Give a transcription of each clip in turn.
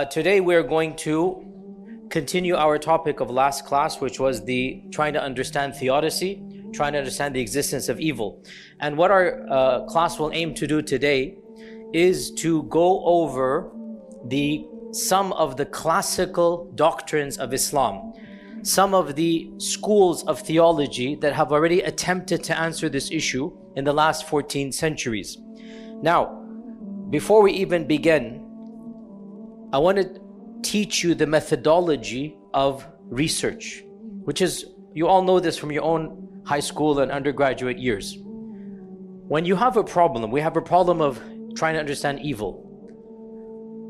Today we're going to continue our topic of last class, which was the trying to understand theodicy, trying to understand the existence of evil. And what our class will aim to do today is to go over some of the classical doctrines of Islam, some of the schools of theology that have already attempted to answer this issue in the last 14 centuries. Now, before we even begin, I want to teach you the methodology of research, which is, you all know this from your own high school and undergraduate years. When you have a problem, we have a problem of trying to understand evil.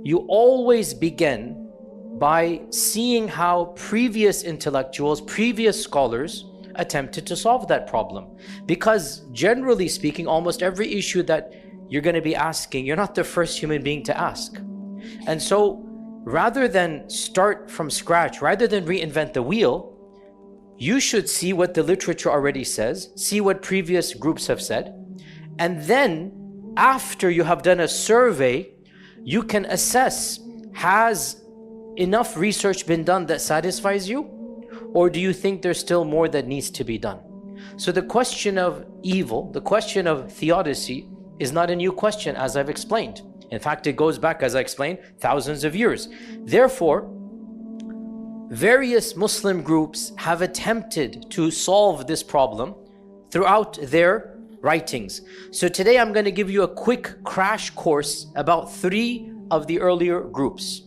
You always begin by seeing how previous intellectuals, previous scholars attempted to solve that problem. Because generally speaking, almost every issue that you're going to be asking, you're not the first human being to ask. And so, rather than start from scratch, rather than reinvent the wheel, you should see what the literature already says, see what previous groups have said, and then after you have done a survey, you can assess, has enough research been done that satisfies you? Or do you think there's still more that needs to be done? So the question of evil, the question of theodicy, is not a new question, as I've explained. In fact, it goes back, as I explained, thousands of years. Therefore, various Muslim groups have attempted to solve this problem throughout their writings. So today I'm going to give you a quick crash course about 3 of the earlier groups.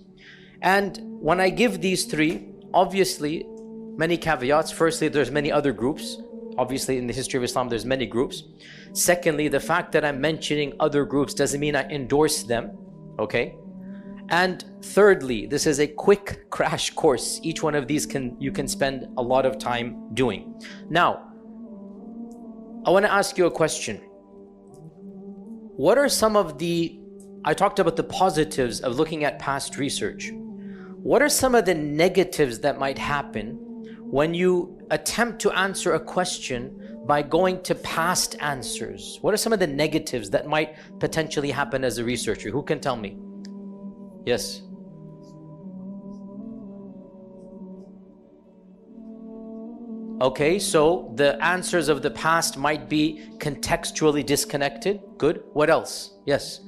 And when I give these 3, obviously, many caveats. Firstly, there's many other groups. Obviously, in the history of Islam, there's many groups. Secondly, the fact that I'm mentioning other groups doesn't mean I endorse them, okay? And thirdly, this is a quick crash course. Each one of these you can spend a lot of time doing. Now, I want to ask you a question. What are some of I talked about the positives of looking at past research. What are some of the negatives that might happen when you attempt to answer a question by going to past answers? What are some of the negatives that might potentially happen as a researcher? Who can tell me? Yes. Okay, so the answers of the past might be contextually disconnected. Good. What else? Yes.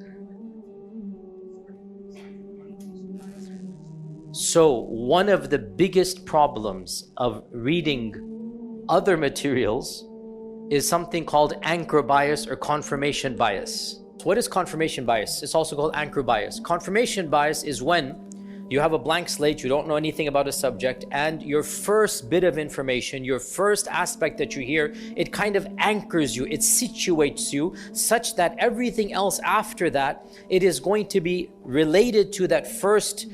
So one of the biggest problems of reading other materials is something called anchor bias or confirmation bias. What is confirmation bias? It's also called anchor bias. Confirmation bias is when you have a blank slate, you don't know anything about a subject, and your first bit of information, your first aspect that you hear, it kind of anchors you, it situates you such that everything else after that, it is going to be related to the first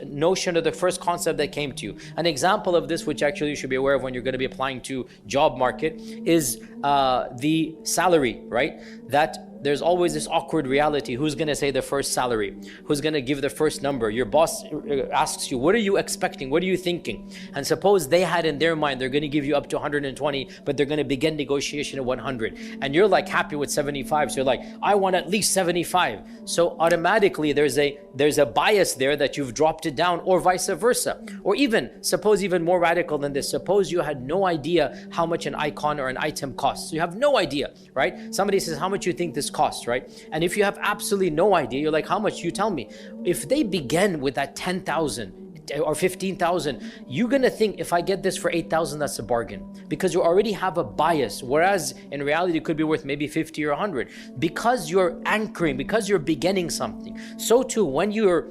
notion or the first concept that came to you. An example of this, which actually you should be aware of when you're going to be applying to job market, is the salary, right? That there's always this awkward reality. Who's going to say the first salary? Who's going to give the first number? Your boss asks you, what are you expecting? What are you thinking? And suppose they had in their mind, they're going to give you up to 120, but they're going to begin negotiation at 100. And you're like happy with 75. So you're like, I want at least 75. So automatically there's a bias there that you've dropped it down, or vice versa. Or even, suppose even more radical than this, suppose you had no idea how much an icon or an item costs. So you have no idea, right? Somebody says, how much you think this costs, right? And if you have absolutely no idea, you're like, how much? You tell me. If they begin with that 10,000 or 15,000, you're gonna think, if I get this for 8,000, that's a bargain, because you already have a bias, whereas in reality it could be worth maybe 50 or 100, because you're anchoring, because you're beginning something. So too, when you're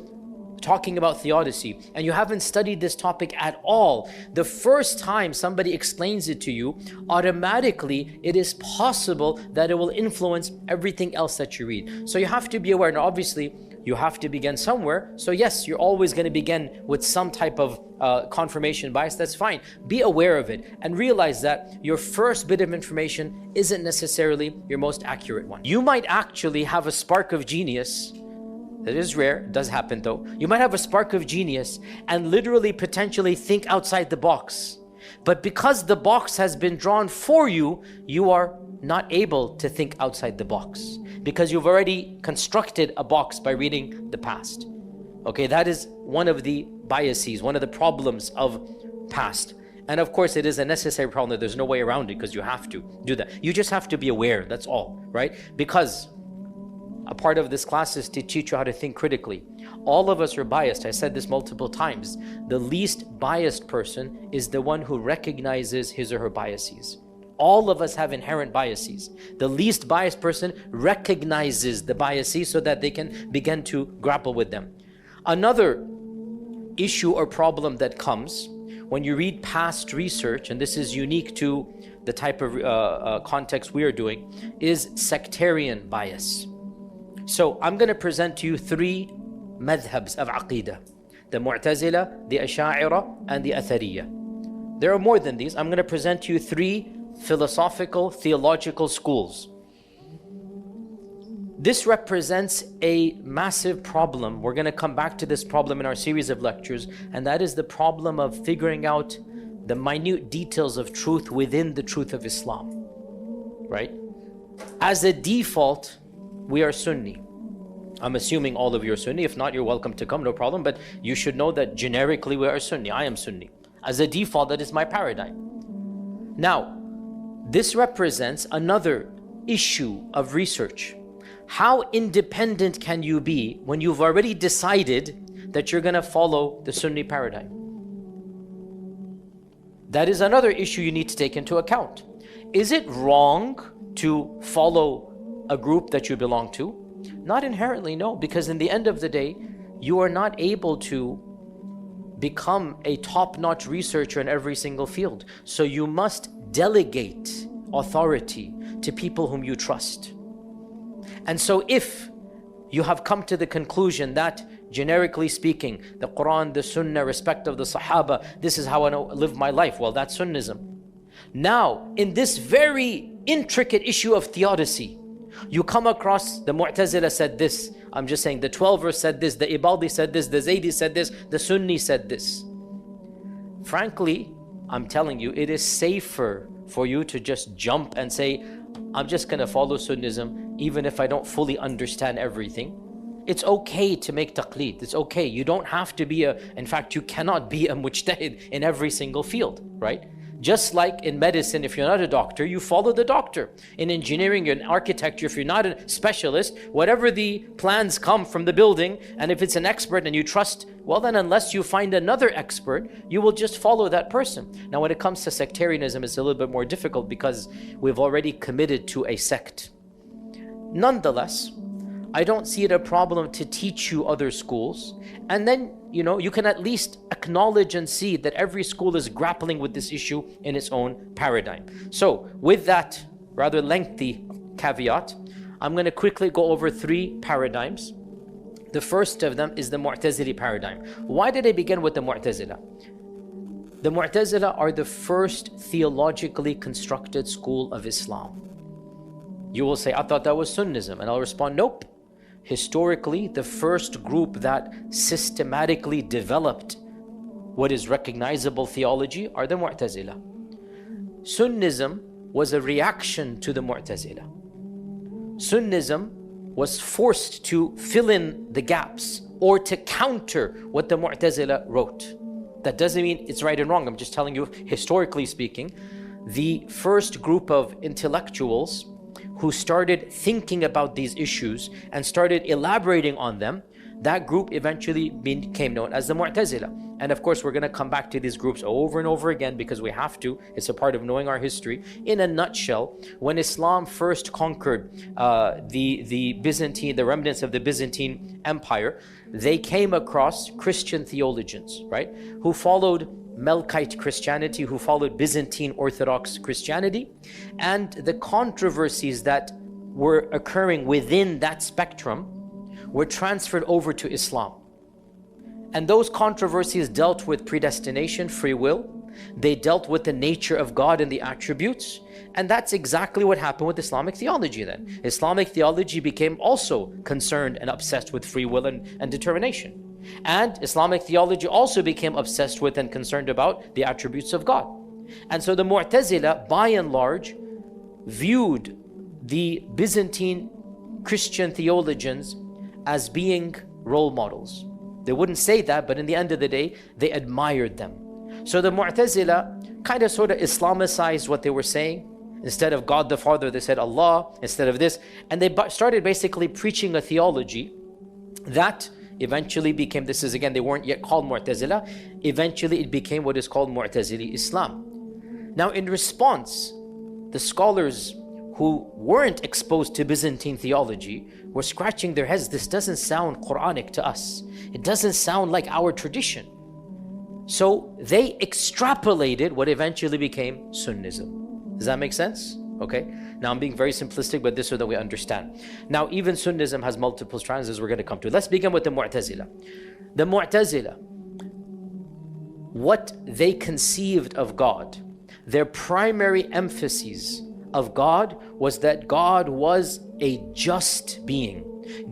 talking about theodicy and you haven't studied this topic at all, the first time somebody explains it to you, automatically it is possible that it will influence everything else that you read. So you have to be aware. Now obviously you have to begin somewhere. So yes, you're always going to begin with some type of confirmation bias. That's fine. Be aware of it and realize that your first bit of information isn't necessarily your most accurate one. You might actually have a spark of genius. That is rare, it does happen though. You might have a spark of genius and literally potentially think outside the box. But because the box has been drawn for you, you are not able to think outside the box because you've already constructed a box by reading the past. Okay, that is one of the biases, one of the problems of past. And of course, it is a necessary problem. There's no way around it because you have to do that. You just have to be aware, that's all, right? Because a part of this class is to teach you how to think critically. All of us are biased. I said this multiple times. The least biased person is the one who recognizes his or her biases. All of us have inherent biases. The least biased person recognizes the biases so that they can begin to grapple with them. Another issue or problem that comes when you read past research, and this is unique to the type of context we are doing, is sectarian bias. So I'm going to present to you three madhabs of aqeedah: the Mu'tazila, the Asha'ira, and the Athariyya. There are more than these. I'm going to present to you three philosophical, theological schools. This represents a massive problem. We're going to come back to this problem in our series of lectures, and that is the problem of figuring out the minute details of truth within the truth of Islam, right? As a default, we are Sunni. I'm assuming all of you are Sunni. If not, you're welcome to come, no problem. But you should know that generically we are Sunni. I am Sunni. As a default, that is my paradigm. Now, this represents another issue of research. How independent can you be when you've already decided that you're going to follow the Sunni paradigm? That is another issue you need to take into account. Is it wrong to follow a group that you belong to? Not inherently, no, because in the end of the day, you are not able to become a top-notch researcher in every single field. So you must delegate authority to people whom you trust. And so if you have come to the conclusion that, generically speaking, the Quran, the Sunnah, respect of the Sahaba, this is how I live my life, well, that's Sunnism. Now, in this very intricate issue of theodicy, you come across the Mu'tazila said this, I'm just saying the 12ers said this, the Ibadi said this, the Zaydi said this, the Sunni said this. Frankly, I'm telling you, it is safer for you to just jump and say, I'm just going to follow Sunnism, even if I don't fully understand everything. It's okay to make taqleed. It's okay. You don't have to be in fact, you cannot be a mujtahid in every single field, right? Just like in medicine, if you're not a doctor, you follow the doctor. In engineering and architecture, if you're not a specialist, whatever the plans come from the building, and if it's an expert and you trust, well then unless you find another expert, you will just follow that person. Now when it comes to sectarianism, it's a little bit more difficult because we've already committed to a sect. Nonetheless, I don't see it a problem to teach you other schools, and then you can at least acknowledge and see that every school is grappling with this issue in its own paradigm. So with that rather lengthy caveat, I'm going to quickly go over three paradigms. The first of them is the Mu'tazili paradigm. Why did I begin with the Mu'tazila? The Mu'tazila are the first theologically constructed school of Islam. You will say, I thought that was Sunnism, and I'll respond, nope. Historically, the first group that systematically developed what is recognizable theology are the Mu'tazila. Sunnism was a reaction to the Mu'tazila. Sunnism was forced to fill in the gaps or to counter what the Mu'tazila wrote. That doesn't mean it's right and wrong. I'm just telling you, historically speaking, the first group of intellectuals who started thinking about these issues and started elaborating on them, that group eventually became known as the Mu'tazila. And of course, we're going to come back to these groups over and over again because we have to. It's a part of knowing our history. In a nutshell, when Islam first conquered the Byzantine, the remnants of the Byzantine Empire, they came across Christian theologians, right, who followed Melkite Christianity, who followed Byzantine Orthodox Christianity, and the controversies that were occurring within that spectrum were transferred over to Islam. And those controversies dealt with predestination, free will. They dealt with the nature of God and the attributes. And that's exactly what happened with Islamic theology then. Islamic theology became also concerned and obsessed with free will and determination. And Islamic theology also became obsessed with and concerned about the attributes of God. And so the Mu'tazila, by and large, viewed the Byzantine Christian theologians as being role models. They wouldn't say that, but in the end of the day, they admired them. So the Mu'tazila kind of sort of Islamicized what they were saying. Instead of God the Father, they said Allah, instead of this. And they started basically preaching a theology that eventually became, this is again, they weren't yet called Mu'tazila. Eventually it became what is called Mu'tazili Islam. Now in response, the scholars who weren't exposed to Byzantine theology were scratching their heads. This doesn't sound Quranic to us. It doesn't sound like our tradition. So they extrapolated what eventually became Sunnism. Does that make sense? Okay. Now I'm being very simplistic, but this so that we understand. Now even Sunnism has multiple strands, as we're going to come to. Let's begin with the Mu'tazila. The Mu'tazila, what they conceived of God, their primary emphasis of God was that God was a just being.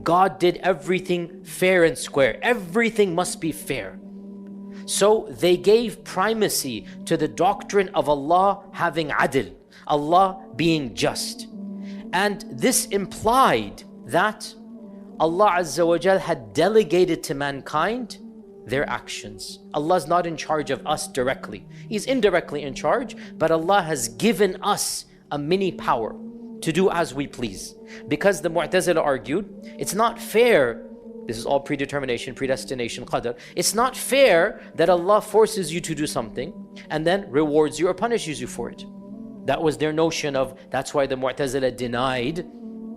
God did everything fair and square. Everything must be fair. So they gave primacy to the doctrine of Allah having adl, Allah being just. And this implied that Allah Azza wa Jal had delegated to mankind their actions. Allah is not in charge of us directly. He's indirectly in charge, but Allah has given us a mini power to do as we please. Because the Mu'tazila argued, it's not fair, this is all predetermination, predestination, qadr. It's not fair that Allah forces you to do something and then rewards you or punishes you for it. That was their notion of, that's why the Mu'tazila denied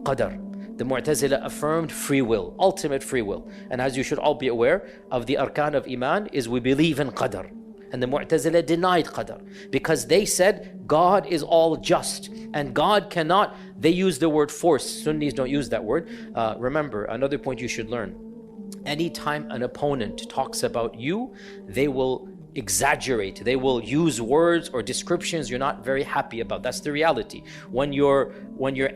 qadr. The Mu'tazila affirmed free will, ultimate free will. And as you should all be aware of, the arkan of Iman is we believe in qadr. And the Mu'tazila denied qadr because they said God is all just and God cannot, they use the word force. Sunnis don't use that word. Remember, another point you should learn. Anytime an opponent talks about you, they will exaggerate. They will use words or descriptions you're not very happy about. That's the reality. When your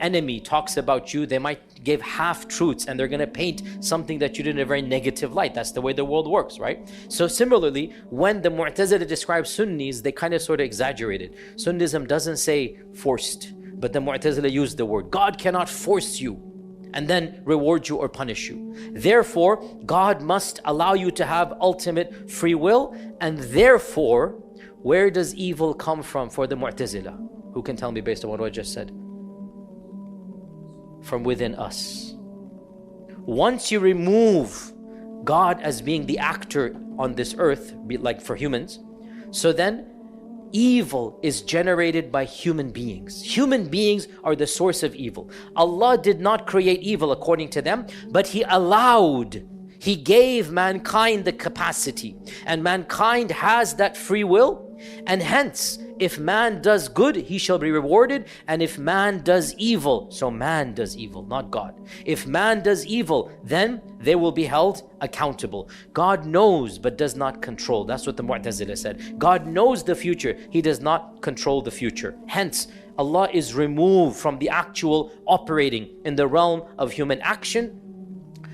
enemy talks about you, they might give half truths and they're going to paint something that you did in a very negative light. That's the way the world works, right? So similarly, when the Mu'tazila describes Sunnis, they kind of sort of exaggerated. Sunnism doesn't say forced, but the Mu'tazila used the word. God cannot force you and then reward you or punish you. Therefore, God must allow you to have ultimate free will, and therefore, where does evil come from for the Mu'tazila? Who can tell me based on what I just said? From within us. Once you remove God as being the actor on this earth, like for humans, so then evil is generated by human beings. Human beings are the source of evil. Allah did not create evil according to them, but He allowed, He gave mankind the capacity, and mankind has that free will, and hence if man does good, he shall be rewarded, and if man does evil, so man does evil, not God. If man does evil, then they will be held accountable. God knows but does not control. That's what the Mu'tazila said. God knows the future, He does not control the future. Hence, Allah is removed from the actual operating in the realm of human action.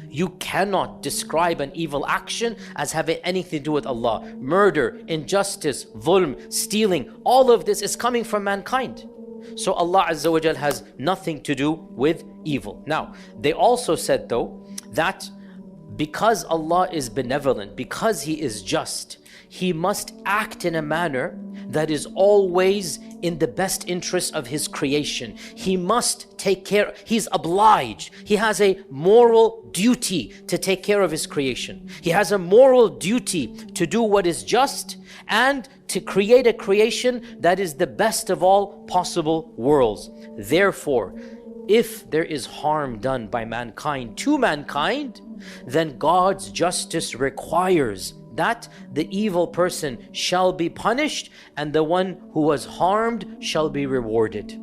You cannot describe an evil action as having anything to do with Allah. Murder, injustice, dhulm, stealing, all of this is coming from mankind. So Allah Azza wa Jal has nothing to do with evil. Now, they also said though, that because Allah is benevolent, because He is just, He must act in a manner that is always in the best interest of His creation. He must take care, He's obliged. He has a moral duty to take care of His creation. He has a moral duty to do what is just and to create a creation that is the best of all possible worlds. Therefore, if there is harm done by mankind to mankind, then God's justice requires that the evil person shall be punished and the one who was harmed shall be rewarded.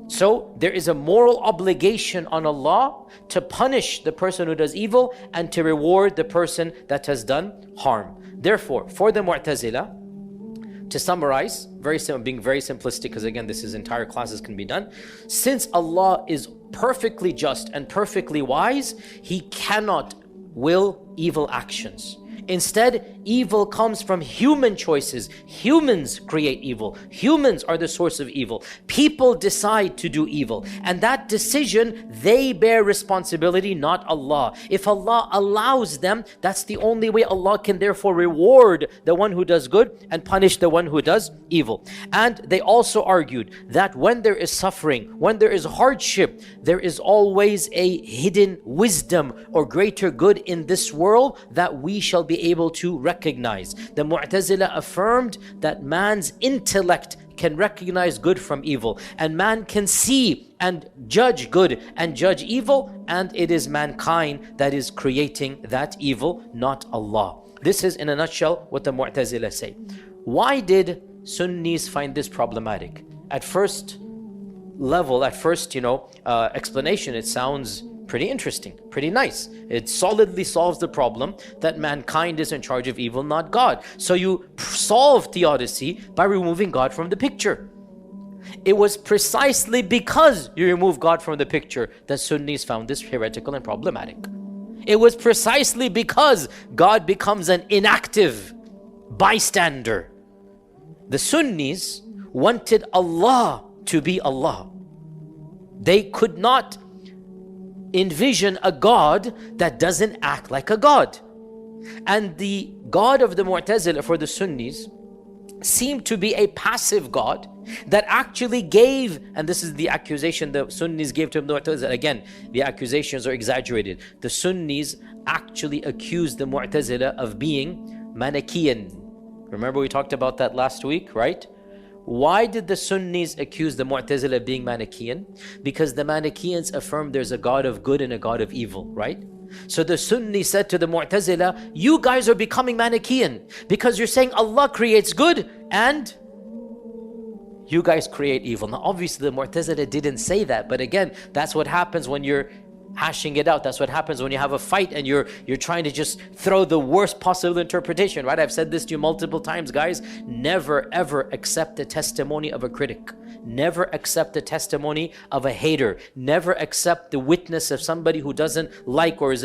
So there is a moral obligation on Allah to punish the person who does evil and to reward the person that has done harm. Therefore, for the Mu'tazila, to summarize, being very simplistic, because again, this is entire classes can be done. Since Allah is perfectly just and perfectly wise, He cannot will evil actions. Instead, evil comes from human choices. Humans create evil. Humans are the source of evil. People decide to do evil. And that decision, they bear responsibility, not Allah. If Allah allows them, that's the only way Allah can therefore reward the one who does good and punish the one who does evil. And they also argued that when there is suffering, when there is hardship, there is always a hidden wisdom or greater good in this world that we shall be able to recognize. The Mu'tazila affirmed that man's intellect can recognize good from evil, and man can see and judge good and judge evil, and it is mankind that is creating that evil, not Allah. This is in a nutshell what the Mu'tazila say. Why did Sunnis find this problematic? At first level, explanation, it sounds pretty interesting, pretty nice. It solidly solves the problem that mankind is in charge of evil, not God. So you solve theodicy by removing God from the picture. It was precisely because you remove God from the picture that Sunnis found this heretical and problematic. It was precisely because God becomes an inactive bystander. The Sunnis wanted Allah to be Allah. They could not envision a God that doesn't act like a God. And the God of the Mu'tazila for the Sunnis seemed to be a passive God that actually gave, and this is the accusation the Sunnis gave to the Mu'tazila. Again, the accusations are exaggerated. The Sunnis actually accused the Mu'tazila of being Manichaean. Remember we talked about that last week, right? Why did the Sunnis accuse the Mu'tazila of being Manichaean? Because the Manichaeans affirmed there's a God of good and a God of evil, right? So the Sunni said to the Mu'tazila, you guys are becoming Manichaean because you're saying Allah creates good and you guys create evil. Now obviously the Mu'tazila didn't say that, but again, that's what happens when you're hashing it out. That's what happens when you have a fight and you're trying to just throw the worst possible interpretation, right? I've said this to you multiple times, guys. Never ever accept the testimony of a critic. Never accept the testimony of a hater. Never accept the witness of somebody who doesn't like or is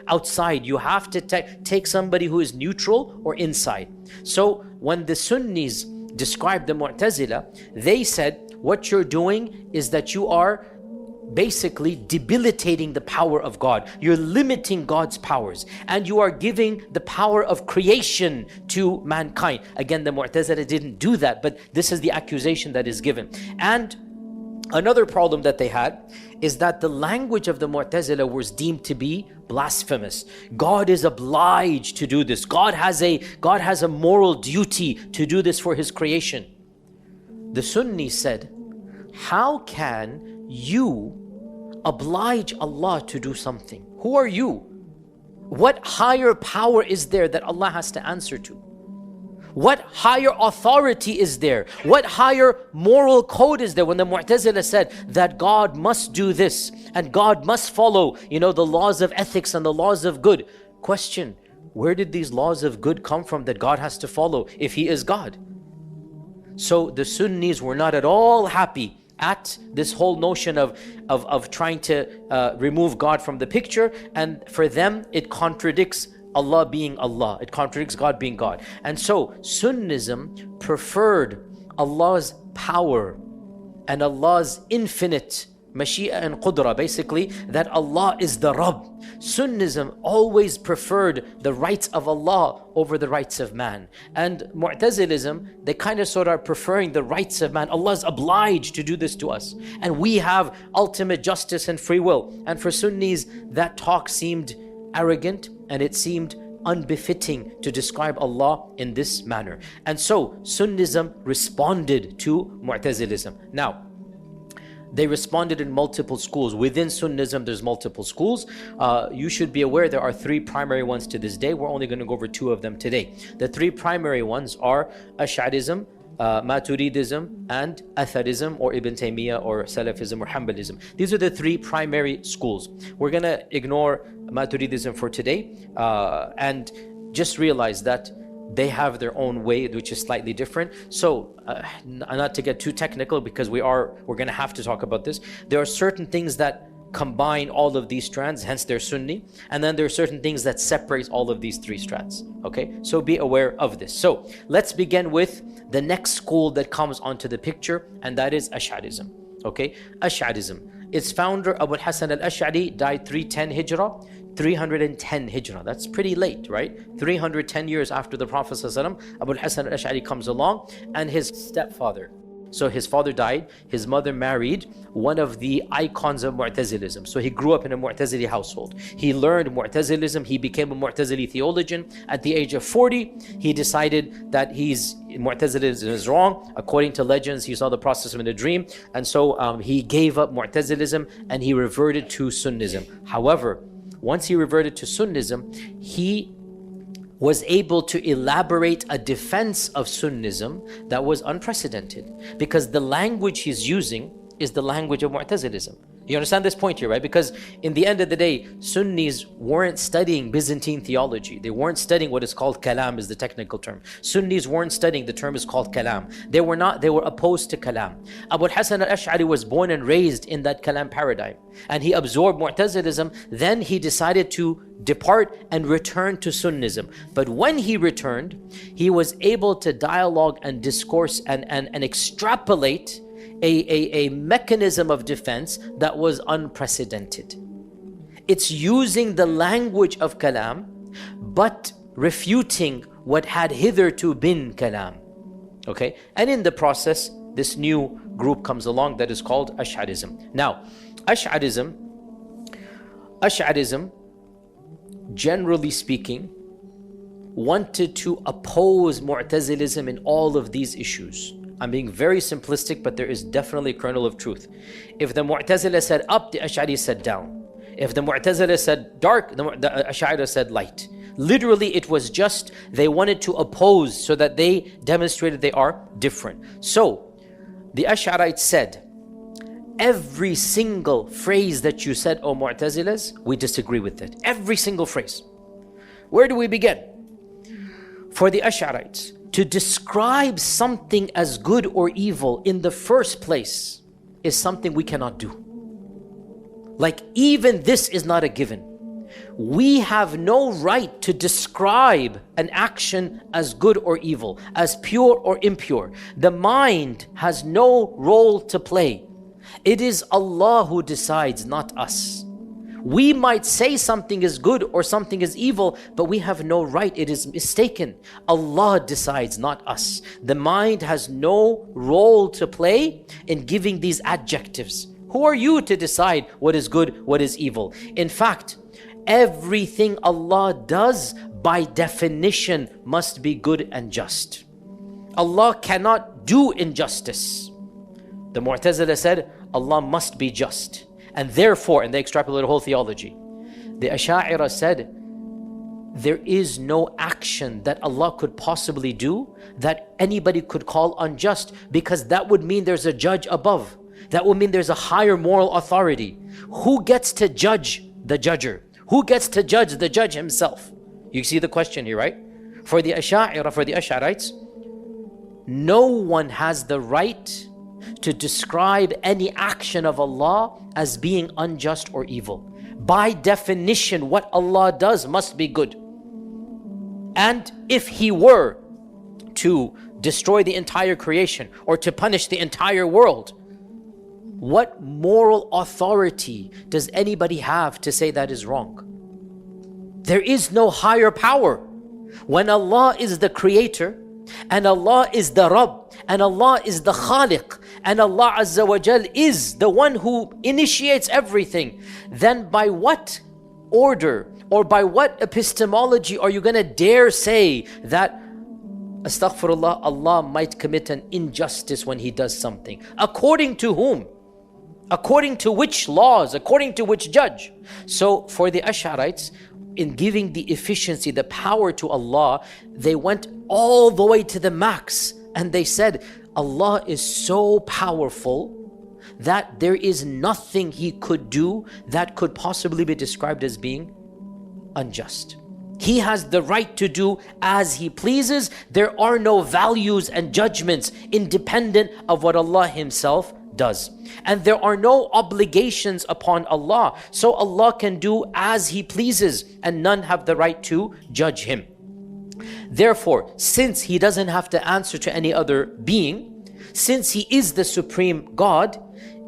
outside. You have to take somebody who is neutral or inside. So when the Sunnis described the Mu'tazila, they said what you're doing is that you are basically debilitating the power of God. You're limiting God's powers and you are giving the power of creation to mankind. Again, the Mu'tazila didn't do that, but this is the accusation that is given. And another problem that they had is that the language of the Mu'tazila was deemed to be blasphemous. God is obliged to do this. God has a moral duty to do this for His creation. The Sunni said, how can you oblige Allah to do something? Who are you? What higher power is there that Allah has to answer to? What higher authority is there? What higher moral code is there? When the Mu'tazila said that God must do this and God must follow, the laws of ethics and the laws of good. Question, where did these laws of good come from that God has to follow if He is God? So the Sunnis were not at all happy at this whole notion of trying to remove God from the picture, and for them it contradicts Allah being Allah, it contradicts God being God. And so Sunnism preferred Allah's power and Allah's infinite Mashi'a and Qudra, basically that Allah is the Rabb. Sunnism always preferred the rights of Allah over the rights of man. And Mu'tazilism, they kind of sort of are preferring the rights of man. Allah is obliged to do this to us. And we have ultimate justice and free will. And for Sunnis, that talk seemed arrogant and it seemed unbefitting to describe Allah in this manner. And so Sunnism responded to Mu'tazilism. Now, they responded in multiple schools. Within Sunnism, there's multiple schools. You should be aware there are three primary ones to this day. We're only going to go over two of them today. The three primary ones are Ash'arism, Maturidism, and Atharism, or Ibn Taymiyyah, or Salafism, or Hanbalism. These are the three primary schools. We're going to ignore Maturidism for today and just realize that they have their own way, which is slightly different. So not to get too technical, because we're going to have to talk about this. There are certain things that combine all of these strands, hence they're Sunni. And then there are certain things that separate all of these three strands. Okay, so be aware of this. So let's begin with the next school that comes onto the picture, and that is Ash'arism. Okay, Ash'arism. Its founder, Abu al-Hasan al-Ash'ari, died 310 Hijrah, 310 Hijrah. That's pretty late, right? 310 years after the Prophet ﷺ, Abu al-Hasan al-Ash'ari comes along, and his stepfather. So his father died, his mother married one of the icons of Mu'tazilism. So he grew up in a Mu'tazili household. He learned Mu'tazilism, he became a Mu'tazili theologian. At the age of 40, he decided that Mu'tazilism is wrong. According to legends, he saw the process in a dream. And so he gave up Mu'tazilism and he reverted to Sunnism. However, once he reverted to Sunnism, he was able to elaborate a defense of Sunnism that was unprecedented, because the language he's using is the language of Mu'tazilism. You understand this point here, right? Because in the end of the day, Sunnis weren't studying Byzantine theology. They weren't studying what is called kalam, is the technical term. Sunnis weren't studying, the term is called kalam. They were opposed to kalam. Abu al-Hasan al-Ash'ari was born and raised in that kalam paradigm. And he absorbed Mu'tazilism. Then he decided to depart and return to Sunnism. But when he returned, he was able to dialogue and discourse and extrapolate a mechanism of defense that was unprecedented. It's using the language of kalam, but refuting what had hitherto been kalam. Okay? And in the process, this new group comes along that is called Ash'arism. Now, Ash'arism, generally speaking, wanted to oppose Mu'tazilism in all of these issues. I'm being very simplistic, but there is definitely a kernel of truth. If the Mu'tazila said up, the Ash'ari said down. If the Mu'tazila said dark, the Ash'ari said light. Literally, it was just they wanted to oppose so that they demonstrated they are different. So, the Ash'arites said, every single phrase that you said, O Mu'tazilas, we disagree with it. Every single phrase. Where do we begin? For the Ash'arites, to describe something as good or evil in the first place is something we cannot do. Like, even this is not a given. We have no right to describe an action as good or evil, as pure or impure. The mind has no role to play. It is Allah who decides, not us. We might say something is good or something is evil, but we have no right. It is mistaken. Allah decides, not us. The mind has no role to play in giving these adjectives. Who are you to decide what is good, what is evil? In fact, everything Allah does by definition must be good and just. Allah cannot do injustice. The Mu'tazila said Allah must be just. And therefore, and they extrapolated a whole theology. The Ash'ari said, there is no action that Allah could possibly do that anybody could call unjust, because that would mean there's a judge above. That would mean there's a higher moral authority. Who gets to judge the judger? Who gets to judge the judge himself? You see the question here, right? For the Ash'arites, no one has the right to describe any action of Allah as being unjust or evil. By definition, what Allah does must be good. And if He were to destroy the entire creation or to punish the entire world, what moral authority does anybody have to say that is wrong? There is no higher power. When Allah is the creator, and Allah is the Rabb, and Allah is the Khaliq, and Allah Azza wa Jal is the one who initiates everything, then by what order or by what epistemology are you going to dare say that, astaghfirullah, Allah might commit an injustice when He does something? According to whom? According to which laws? According to which judge? So for the Ash'arites, in giving the efficiency, the power to Allah, they went all the way to the max, and they said Allah is so powerful that there is nothing He could do that could possibly be described as being unjust. He has the right to do as He pleases. There are no values and judgments independent of what Allah Himself does. And there are no obligations upon Allah. So Allah can do as He pleases, and none have the right to judge Him. Therefore, since He doesn't have to answer to any other being, since He is the supreme God,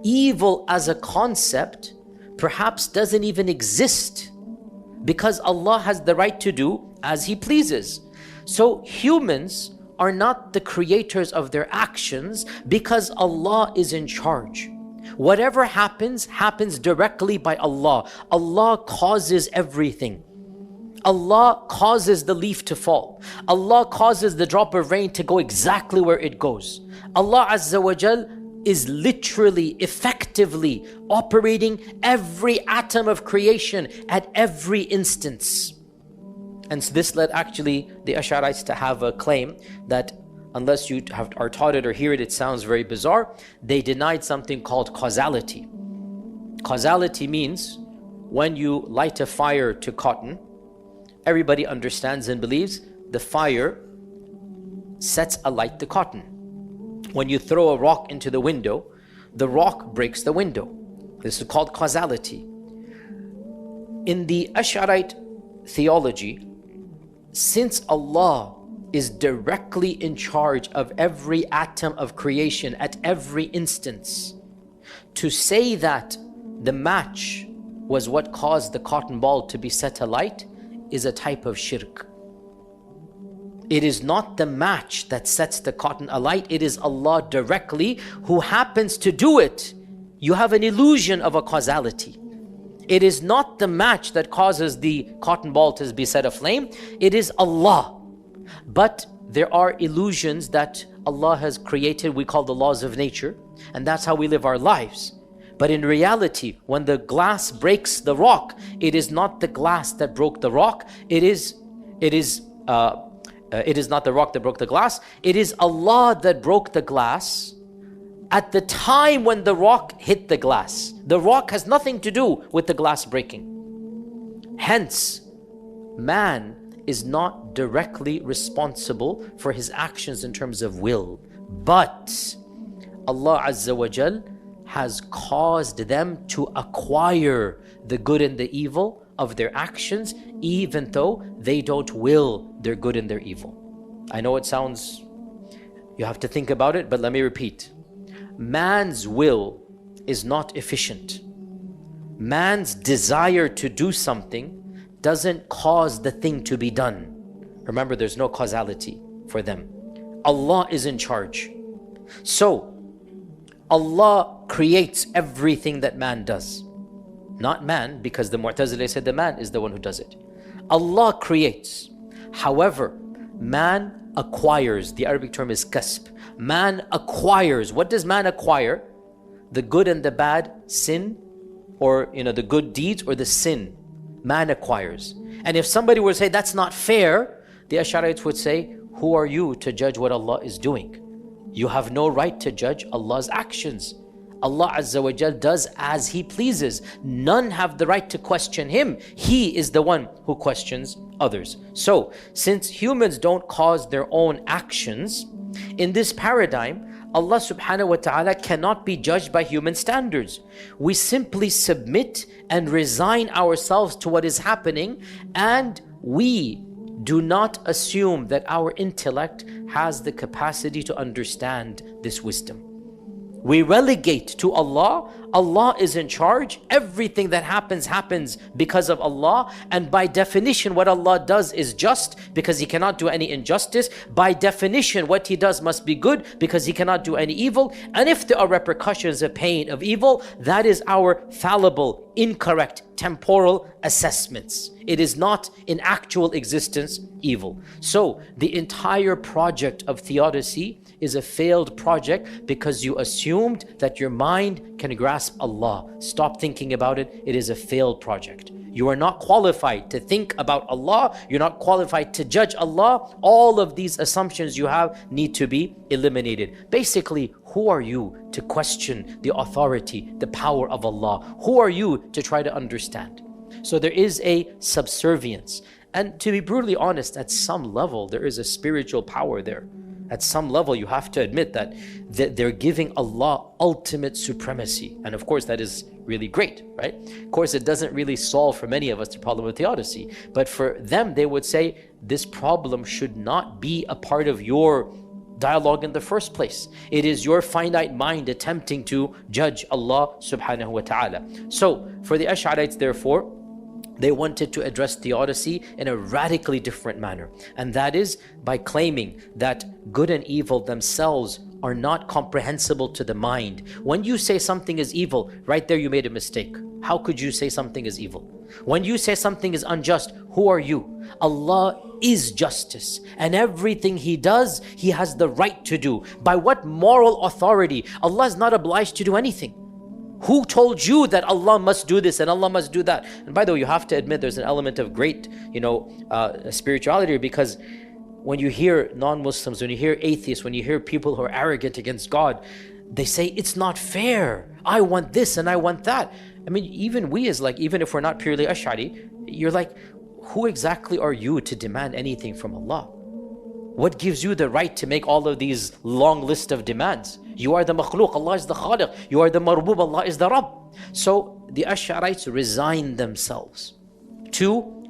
evil as a concept perhaps doesn't even exist, because Allah has the right to do as He pleases. So humans are not the creators of their actions, because Allah is in charge. Whatever happens, happens directly by Allah. Allah causes everything. Allah causes the leaf to fall. Allah causes the drop of rain to go exactly where it goes. Allah Azza wa Jal is literally, effectively operating every atom of creation at every instance. And so this led actually the Ash'arites to have a claim that unless you are taught it or hear it, it sounds very bizarre. They denied something called causality. Causality means when you light a fire to cotton, everybody understands and believes the fire sets alight the cotton. When you throw a rock into the window, the rock breaks the window. This is called causality. In the Ash'arite theology, since Allah is directly in charge of every atom of creation at every instance, to say that the match was what caused the cotton ball to be set alight is a type of shirk. It is not the match that sets the cotton alight, it is Allah directly who happens to do it. You have an illusion of a causality. It is not the match that causes the cotton ball to be set aflame, it is Allah. But there are illusions that Allah has created, we call the laws of nature, and that's how we live our lives. But in reality, when the glass breaks the rock, it is not the glass that broke the rock, it is not the rock that broke the glass, it is Allah that broke the glass at the time when the rock hit the glass. The rock has nothing to do with the glass breaking. Hence, man is not directly responsible for his actions in terms of will, but Allah Azza wa Jal has caused them to acquire the good and the evil of their actions, even though they don't will their good and their evil. I know it sounds, you have to think about it, but let me repeat. Man's will is not efficient. Man's desire to do something doesn't cause the thing to be done. Remember, there's no causality for them. Allah is in charge. So, Allah creates everything that man does. Not man, because the Mu'tazili said the man is the one who does it. Allah creates. However, man acquires. The Arabic term is kasb. Man acquires. What does man acquire? The good and the bad, sin, or the good deeds or the sin. Man acquires. And if somebody would say that's not fair, the Ash'arites would say, who are you to judge what Allah is doing? You have no right to judge Allah's actions. Allah Azza wa Jal does as He pleases. None have the right to question Him. He is the one who questions others. So, since humans don't cause their own actions, in this paradigm, Allah subhanahu wa ta'ala cannot be judged by human standards. We simply submit and resign ourselves to what is happening, and we do not assume that our intellect has the capacity to understand this wisdom. We relegate to Allah. Allah is in charge. Everything that happens, happens because of Allah. And by definition, what Allah does is just, because He cannot do any injustice. By definition, what He does must be good, because He cannot do any evil. And if there are repercussions of pain, of evil, that is our fallible, incorrect, temporal assessments. It is not in actual existence evil. So, the entire project of theodicy is a failed project because you assumed that your mind can grasp Allah. Stop thinking about it. It is a failed project. You are not qualified to think about Allah. You're not qualified to judge Allah. All of these assumptions you have need to be eliminated. Basically, who are you to question the authority, the power of Allah? Who are you to try to understand? So there is a subservience. And to be brutally honest, at some level, there is a spiritual power there. at some level you have to admit that they're giving Allah ultimate supremacy. And of course that is really great, right? Of course it doesn't really solve for many of us the problem of theodicy, but for them they would say this problem should not be a part of your dialogue in the first place. It is your finite mind attempting to judge Allah subhanahu wa ta'ala. So for the Ash'arites, therefore, they wanted to address theodicy in a radically different manner, and that is by claiming that good and evil themselves are not comprehensible to the mind. When you say something is evil, right there you made a mistake. How could you say something is evil? When you say something is unjust, who are you? Allah is justice, and everything He does, He has the right to do. By what moral authority? Allah is not obliged to do anything. Who told you that Allah must do this and Allah must do that? And by the way, you have to admit there's an element of great, spirituality, because when you hear non-Muslims, when you hear atheists, when you hear people who are arrogant against God, they say it's not fair. I want this and I want that. I mean, even we even if we're not purely Ash'ari, you're like, who exactly are you to demand anything from Allah? What gives you the right to make all of these long list of demands? You are the makhluq, Allah is the khaliq. You are the marbub, Allah is the Rabb. So the Ash'arites resign themselves to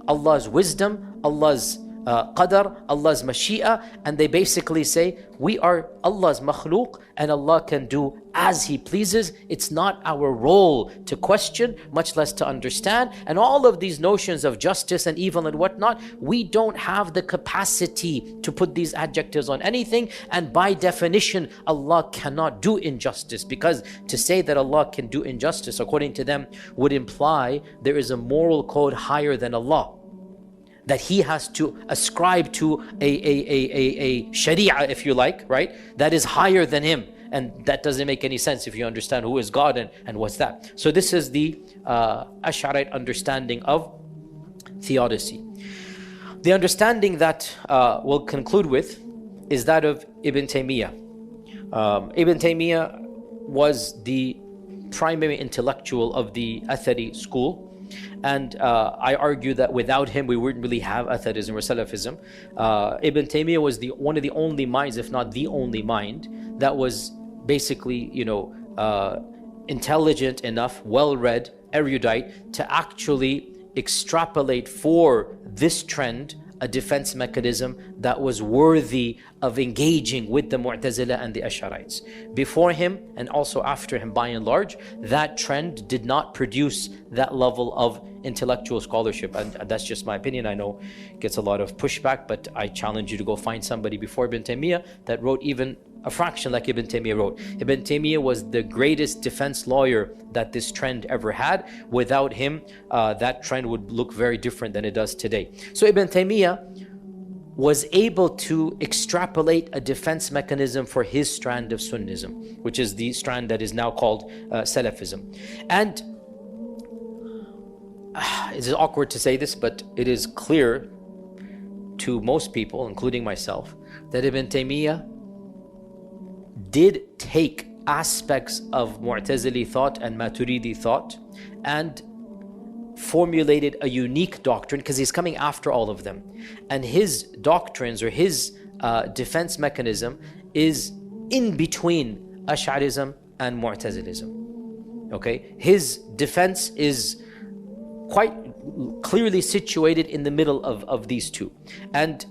Allah's wisdom, Allah's qadar, Allah's mashi'a, and they basically say, we are Allah's makhluk and Allah can do as He pleases. It's not our role to question, much less to understand. And all of these notions of justice and evil and whatnot, we don't have the capacity to put these adjectives on anything. And by definition, Allah cannot do injustice, because to say that Allah can do injustice, according to them, would imply there is a moral code higher than Allah, that He has to ascribe to a sharia, if you like, right? That is higher than Him. And that doesn't make any sense if you understand who is God and what's that. So this is the Ash'arite understanding of theodicy. The understanding that we'll conclude with is that of Ibn Taymiyyah. Ibn Taymiyyah was the primary intellectual of the Athari school. And I argue that without him, we wouldn't really have Atharism or Salafism. Ibn Taymiyyah was one of the only minds, if not the only mind, that was basically, intelligent enough, well-read, erudite, to actually extrapolate for this trend a defense mechanism that was worthy of engaging with the Mu'tazila and the Ash'arites. Before him and also after him, by and large, that trend did not produce that level of intellectual scholarship. And that's just my opinion. I know it gets a lot of pushback, but I challenge you to go find somebody before Ibn Taymiyyah that wrote even a fraction like Ibn Taymiyyah wrote. Ibn Taymiyyah was the greatest defense lawyer that this trend ever had. Without him, that trend would look very different than it does today. So Ibn Taymiyyah was able to extrapolate a defense mechanism for his strand of Sunnism, which is the strand that is now called Salafism. And it is awkward to say this, but it is clear to most people, including myself, that Ibn Taymiyyah did take aspects of Mu'tazili thought and Maturidi thought and formulated a unique doctrine, because he's coming after all of them. And his doctrines, or his defense mechanism, is in between Ash'arism and Mu'tazilism. Okay? His defense is quite clearly situated in the middle of these two. And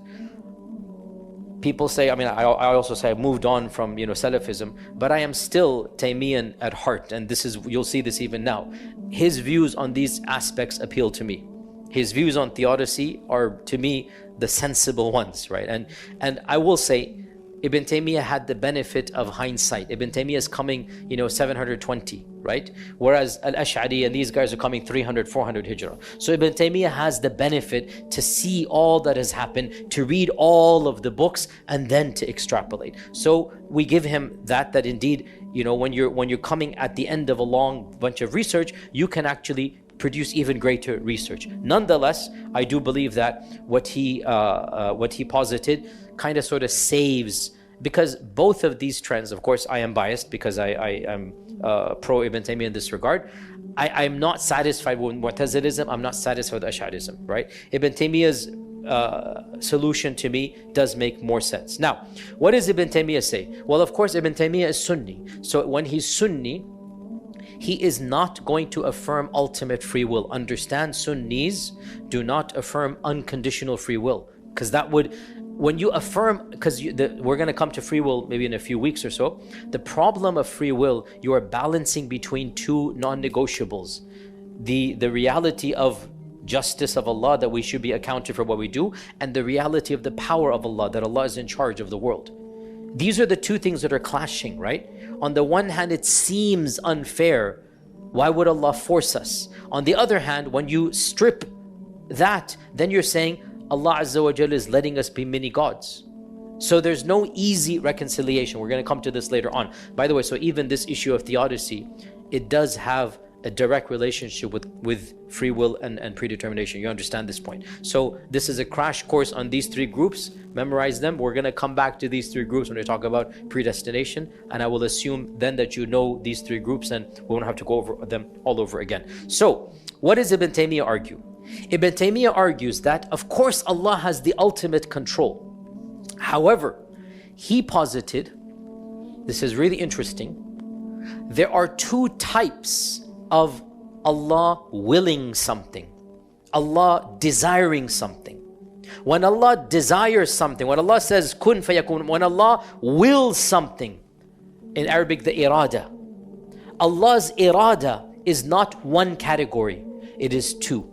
people say, I also say I moved on from Salafism, but I am still Taymiyyan at heart, and you'll see this even now. His views on these aspects appeal to me. His views on theodicy are, to me, the sensible ones, right? And I will say, Ibn Taymiyyah had the benefit of hindsight. Ibn Taymiyyah is coming, 720, right? Whereas Al-Ash'ari and these guys are coming 300, 400 Hijrah. So Ibn Taymiyyah has the benefit to see all that has happened, to read all of the books, and then to extrapolate. So we give him that indeed, when you're coming at the end of a long bunch of research, you can actually produce even greater research. Nonetheless, I do believe that what he posited kind of sort of saves, because both of these trends, of course I am biased because I am pro Ibn Taymiyyah in this regard. I'm not satisfied with Mu'tazilism, I'm not satisfied with Ash'arism, right? Ibn Taymiyyah's solution to me does make more sense. Now, what does Ibn Taymiyyah say? Well, of course, Ibn Taymiyyah is Sunni. So when he's Sunni, he is not going to affirm ultimate free will. Understand, Sunnis do not affirm unconditional free will, because that would, when you affirm, because we're going to come to free will maybe in a few weeks or so. The problem of free will, you are balancing between two non-negotiables: the reality of justice of Allah, that we should be accounted for what we do, and the reality of the power of Allah, that Allah is in charge of the world. These are the two things that are clashing, right? On the one hand, it seems unfair. Why would Allah force us? On the other hand, when you strip that, then you're saying Allah Azza wa Jalla is letting us be mini gods. So there's no easy reconciliation. We're going to come to this later on. By the way, so even this issue of theodicy, it does have a direct relationship with free will and predetermination. You understand this point? So this is a crash course on these three groups. Memorize them. We're going to come back to these three groups when we talk about predestination, and I will assume then that you know these three groups and we won't have to go over them all over again. So what does Ibn Taymiyyah argue? Ibn Taymiyyah argues that of course Allah has the ultimate control. However, he posited, this is really interesting, there are two types of Allah willing something, Allah desiring something. When Allah desires something, when Allah says kun fayakun, when Allah wills something, in Arabic the irada, Allah's irada is not one category, it is two.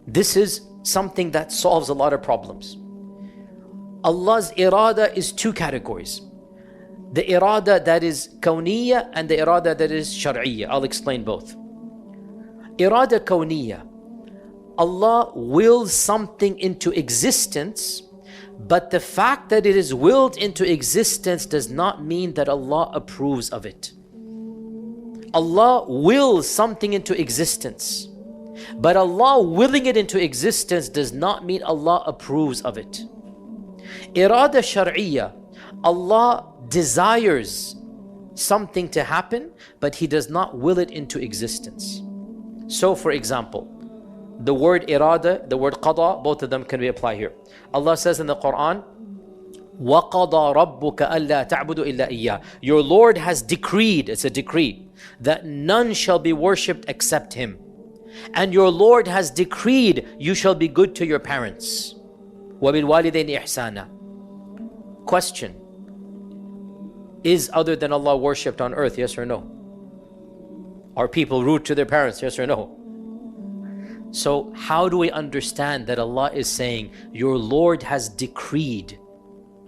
This is something that solves a lot of problems. Allah's irada is two categories: the irada that is kawniyya and the irada that is shar'iyya. I'll explain both. Irada kawniyya, Allah wills something into existence, but the fact that it is willed into existence does not mean that Allah approves of it. Allah wills something into existence, but Allah willing it into existence does not mean Allah approves of it. Irada shar'iyya, Allah desires something to happen, but He does not will it into existence. So for example, the word irada, the word qada, both of them can be applied here. Allah says in the Quran, وَقَضَى رَبُّكَ أَلَّا تَعْبُدُوا إِلَّا إِيَّاهُ. Your Lord has decreed, it's a decree, that none shall be worshipped except Him. And your Lord has decreed you shall be good to your parents. وَبِالْوَالِدَيْنِ إِحْسَانًا. Question: is other than Allah worshipped on earth? Yes or no? Are people rude to their parents? Yes or no? So how do we understand that Allah is saying your Lord has decreed,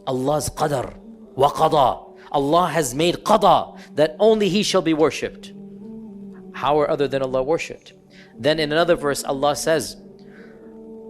Allah's qadar wa qada, Allah has made qada that only He shall be worshipped? How are other than Allah worshipped? Then in another verse Allah says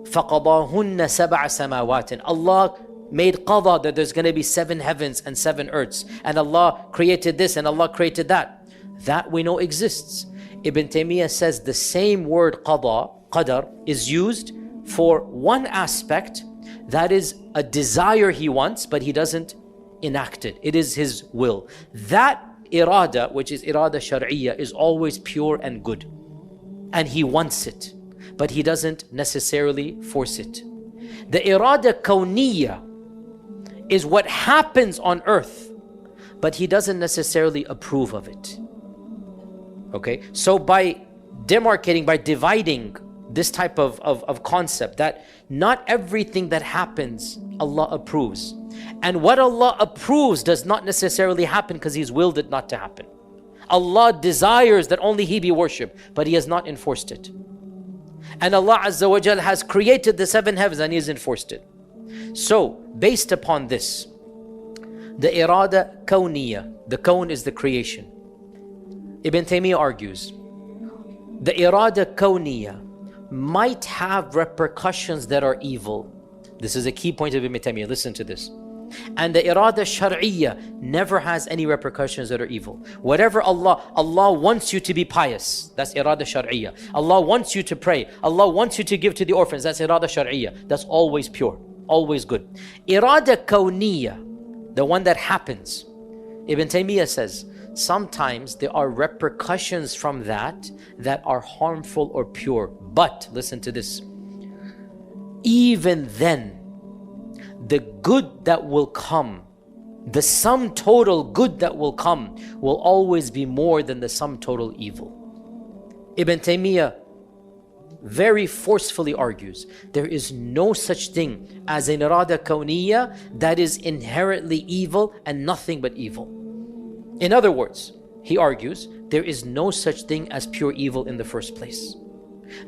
فَقَضَاهُنَّ سَبْعَ سَمَاوَاتٍ. Allah made qada that there's going to be 7 heavens and 7 earths, and Allah created this and Allah created that. That we know exists. Ibn Taymiyyah says the same word qadar is used for one aspect, that is a desire He wants but He doesn't enact it. It is His will. That irada, which is irada shar'iyya, is always pure and good, and He wants it but He doesn't necessarily force it. The irada kawniyya is what happens on earth, but He doesn't necessarily approve of it. Okay, so by demarcating, by dividing this type of concept, that not everything that happens Allah approves, and what Allah approves does not necessarily happen because He's willed it not to happen. Allah desires that only He be worshipped, but He has not enforced it. And Allah Azza wa Jal has created the 7 heavens and He has enforced it. So based upon this, the irada kawniyya, the kawn is the creation. Ibn Taymiyyah argues the irada kawniyya might have repercussions that are evil. This is a key point of Ibn Taymiyyah, listen to this. And the irada shar'iyya never has any repercussions that are evil. Whatever Allah wants you to be pious, that's irada shar'iyya. Allah wants you to pray, Allah wants you to give to the orphans, that's irada shar'iyya. That's always pure, always good. Irada kawniyya, the one that happens, Ibn Taymiyyah says, sometimes there are repercussions from that are harmful or pure. But listen to this, even then, the good that will come, the sum total good that will come, will always be more than the sum total evil. Ibn Taymiyyah very forcefully argues there is no such thing as an irada kawniyya that is inherently evil and nothing but evil. In other words, he argues there is no such thing as pure evil in the first place.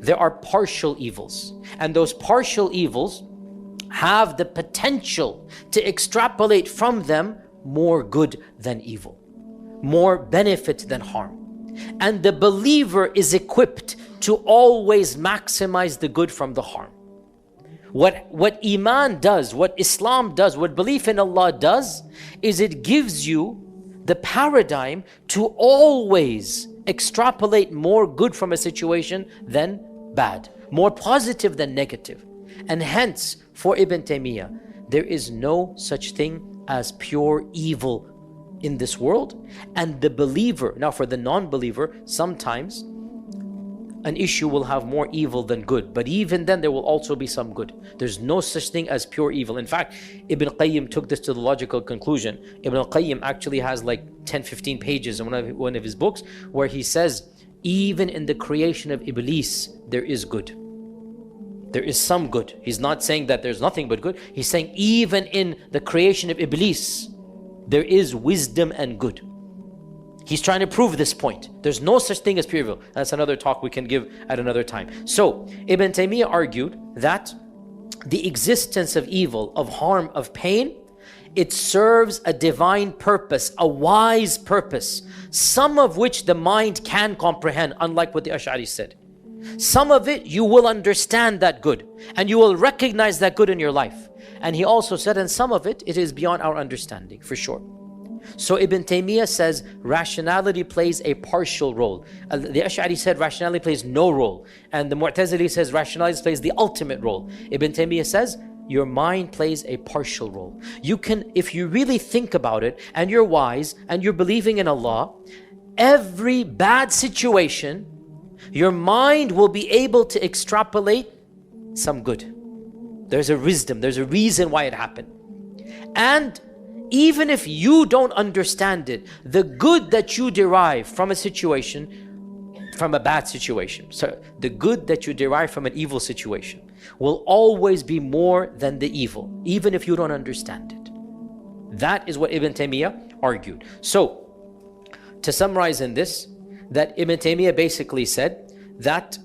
There are partial evils, and those partial evils have the potential to extrapolate from them more good than evil, more benefit than harm. And the believer is equipped to always maximize the good from the harm. What Iman does, what Islam does, what belief in Allah does, is it gives you the paradigm to always extrapolate more good from a situation than bad, more positive than negative. And hence, for Ibn Taymiyyah, there is no such thing as pure evil in this world. And the believer, now for the non-believer, sometimes an issue will have more evil than good, but even then there will also be some good. There's no such thing as pure evil. In fact, Ibn Qayyim took this to the logical conclusion. Ibn Qayyim actually has like 10-15 pages in one of his books where he says, even in the creation of Iblis, there is good. There is some good. He's not saying that there's nothing but good. He's saying even in the creation of Iblis, there is wisdom and good. He's trying to prove this point. There's no such thing as pure evil. That's another talk we can give at another time. So, Ibn Taymiyyah argued that the existence of evil, of harm, of pain, it serves a divine purpose, a wise purpose, some of which the mind can comprehend, unlike what the Ash'ari said. Some of it, you will understand that good, and you will recognize that good in your life. And he also said, and some of it, it is beyond our understanding, for sure. So Ibn Taymiyyah says rationality plays a partial role. The Ash'ari said rationality plays no role. And the Mu'tazili says rationality plays the ultimate role. Ibn Taymiyyah says your mind plays a partial role. You can, if you really think about it, and you're wise, and you're believing in Allah, every bad situation, your mind will be able to extrapolate some good. There's a wisdom, there's a reason why it happened. And even if you don't understand it, the good that you derive from a situation, from a bad situation, so the good that you derive from an evil situation will always be more than the evil, even if you don't understand it. That is what Ibn Taymiyyah argued. So, to summarize in this, that Ibn Taymiyyah basically said that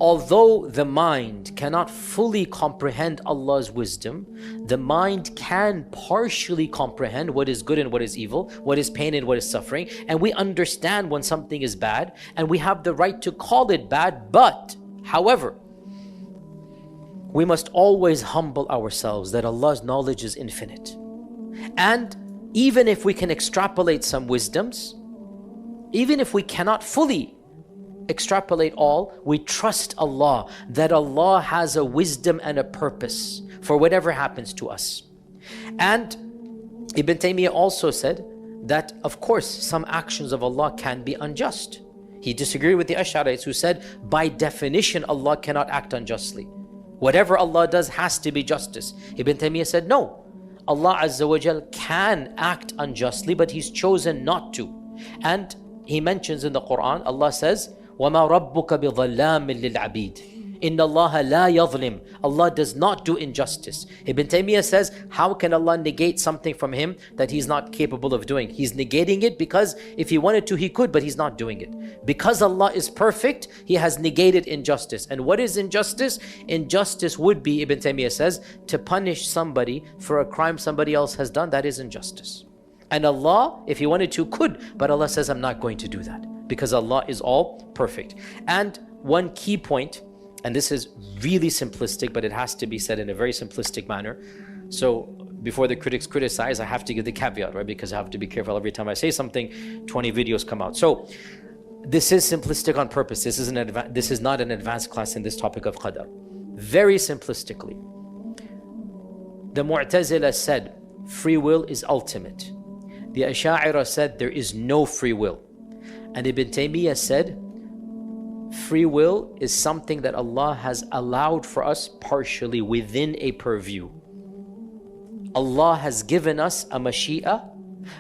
although the mind cannot fully comprehend Allah's wisdom, the mind can partially comprehend what is good and what is evil, what is pain and what is suffering, and we understand when something is bad, and we have the right to call it bad. But, however, we must always humble ourselves that Allah's knowledge is infinite. And even if we can extrapolate some wisdoms, even if we cannot fully extrapolate all, we trust Allah that Allah has a wisdom and a purpose for whatever happens to us. And Ibn Taymiyyah also said that, of course, some actions of Allah can be unjust. He disagreed with the Ash'arites who said, by definition, Allah cannot act unjustly. Whatever Allah does has to be justice. Ibn Taymiyyah said, no, Allah Azza wa Jal can act unjustly, but He's chosen not to. And He mentions in the Quran, Allah says, وَمَا رَبُّكَ بِظَلَّامٍ لِلْعَبِيدِ إِنَّ اللَّهَ لَا يَظْلِمُ. Allah does not do injustice. Ibn Taymiyyah says, how can Allah negate something from Him that He's not capable of doing? He's negating it because if He wanted to, He could, but He's not doing it. Because Allah is perfect, He has negated injustice. And what is injustice? Injustice would be, Ibn Taymiyyah says, to punish somebody for a crime somebody else has done. That is injustice. And Allah, if He wanted to, could, but Allah says, I'm not going to do that, because Allah is all perfect. And one key point, and this is really simplistic, but it has to be said in a very simplistic manner. So before the critics criticize, I have to give the caveat, right? Because I have to be careful every time I say something, 20 videos come out. So this is simplistic on purpose. This is not an advanced class in this topic of qadar. Very simplistically, the Mu'tazila said free will is ultimate. The Ash'ari said there is no free will. And Ibn Taymiyyah said Free will is something that Allah has allowed for us partially within a purview. Allah has given us a mashi'ah,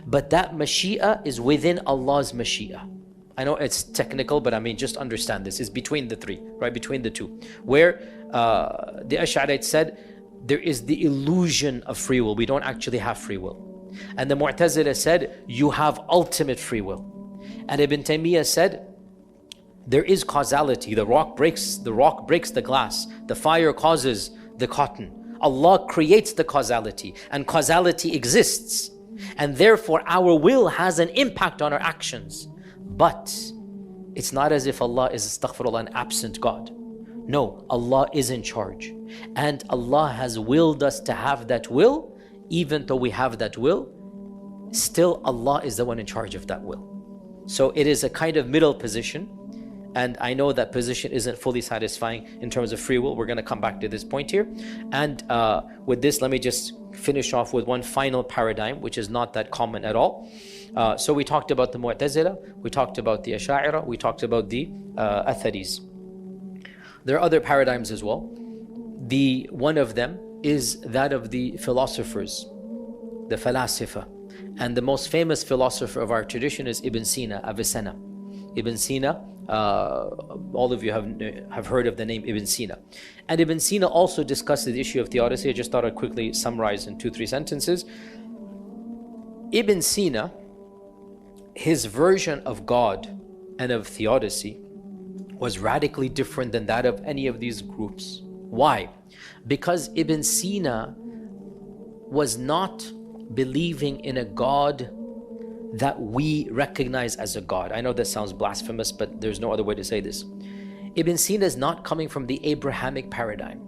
but that mashi'ah is within Allah's mashi'ah. I know it's technical, but I mean, just understand this. It's between the three, right? Between the two. Where the Ash'arites said, there is the illusion of free will. We don't actually have free will. And the Mu'tazila said, you have ultimate free will. And Ibn Taymiyyah said, there is causality. The rock breaks the glass. The fire causes the cotton. Allah creates the causality, and causality exists. And therefore our will has an impact on our actions. But it's not as if Allah is, astaghfirullah, an absent God. No, Allah is in charge. And Allah has willed us to have that will. Even though we have that will, still Allah is the one in charge of that will. So it is a kind of middle position. And I know that position isn't fully satisfying in terms of free will. We're going to come back to this point here. And with this, let me just finish off with one final paradigm, which is not that common at all. So we talked about the Mu'tazila, we talked about the Ash'a'ira, we talked about the Atharis. There are other paradigms as well. One of them is that of the philosophers, the falasifa. And the most famous philosopher of our tradition is Ibn Sina, Avicenna. Ibn Sina, all of you have heard of the name Ibn Sina. And Ibn Sina also discussed the issue of theodicy. I just thought I'd quickly summarize in 2-3 sentences. Ibn Sina, his version of God and of theodicy was radically different than that of any of these groups. Why? Because Ibn Sina was not believing in a God that we recognize as a God. I know that sounds blasphemous, but there's no other way to say this. Ibn Sina is not coming from the Abrahamic paradigm.